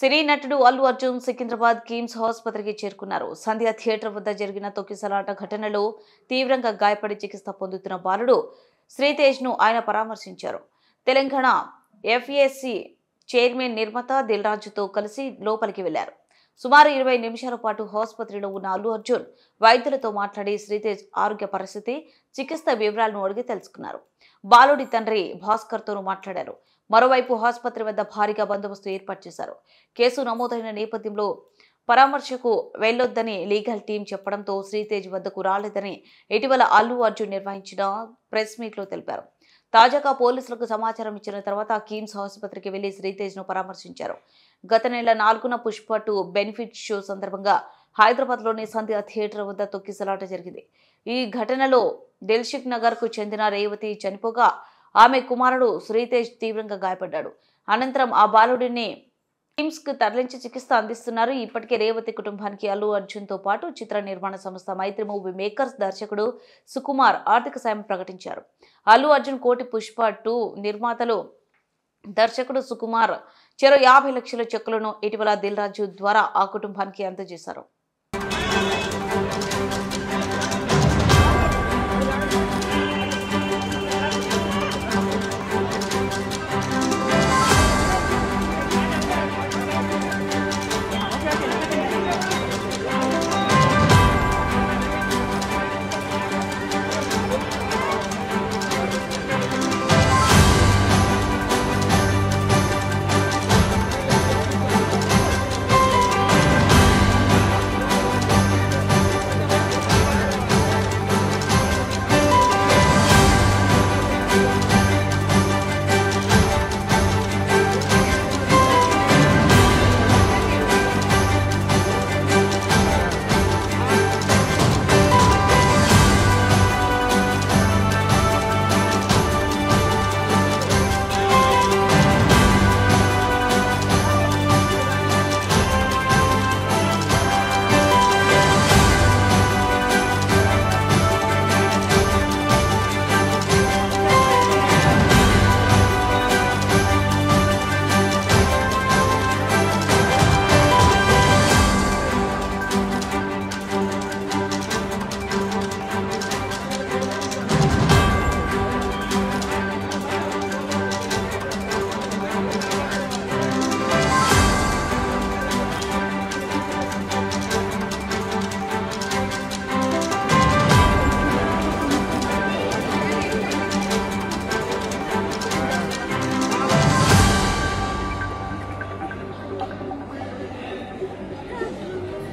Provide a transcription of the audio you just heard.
సినీ నటుడు అల్లు అర్జున్ సికింద్రాబాద్ కిమ్స్ ఆసుపత్రికి చేరుకున్నారు. సంధ్య థియేటర్ వద్ద జరిగిన తొక్కిసలాట ఘటనలో తీవ్రంగా గాయపడి చికిత్స పొందుతున్న బాలుడు శ్రీతేజ్ను ఆయన పరామర్శించారు. తెలంగాణ ఎఫ్ఏసి చైర్మన్ నిర్మాత దిల్రాజుతో కలిసి లోపలికి వెళ్లారు. సుమారు 20 నిమిషాల పాటు ఆసుపత్రిలో ఉన్న అల్లు అర్జున్ వైద్యులతో మాట్లాడి శ్రీతేజ్ ఆరోగ్య పరిస్థితి, చికిత్స వివరాలను అడిగి తెలుసుకున్నారు. బాలుడి తండ్రి భాస్కర్తోనూ మాట్లాడారు. మరోవైపు ఆసుపత్రి వద్ద భారీగా బందోబస్తు ఏర్పాటు చేశారు. కేసు నమోదైన నేపథ్యంలో పరామర్శకు వెళ్లొద్దని లీగల్ టీం చెప్పడంతో శ్రీతేజ్ వద్దకు రాలేదని ఇటీవల అల్లు అర్జున్ నిర్వహించిన ప్రెస్ మీట్లో తెలిపారు. తాజాగా పోలీసులకు సమాచారం ఇచ్చిన తర్వాత కిమ్స్ ఆసుపత్రికి వెళ్లి శ్రీతేజ్ ను పరామర్శించారు. గత నెల 4న పుష్ప 2 బెనిఫిట్ షో సందర్భంగా హైదరాబాద్ లోని సంధ్య థియేటర్ వద్ద తొక్కిసలాట జరిగింది. ఈ ఘటనలో దిల్సుఖ్ నగర్ కు చెందిన రేవతి చనిపోగా ఆమె కుమారుడు శ్రీతేజ్ తీవ్రంగా గాయపడ్డాడు. అనంతరం ఆ బాలుడిని కిమ్స్ కు తరలించి చికిత్స అందిస్తున్నారు. ఇప్పటికే రేవతి కుటుంబానికి అల్లు అర్జున్ తో పాటు చిత్ర నిర్మాణ సంస్థ మైత్రి మూవీ మేకర్స్ దర్శకుడు సుకుమార్ ఆర్థిక సాయం ప్రకటించారు. అల్లు అర్జున్ కోటి పుష్ప 2 నిర్మాతలు దర్శకుడు సుకుమార్ చెరో 50 లక్షల చెక్కులను ఇటీవల దిల్ రాజు ద్వారా ఆ కుటుంబానికి అందజేశారు.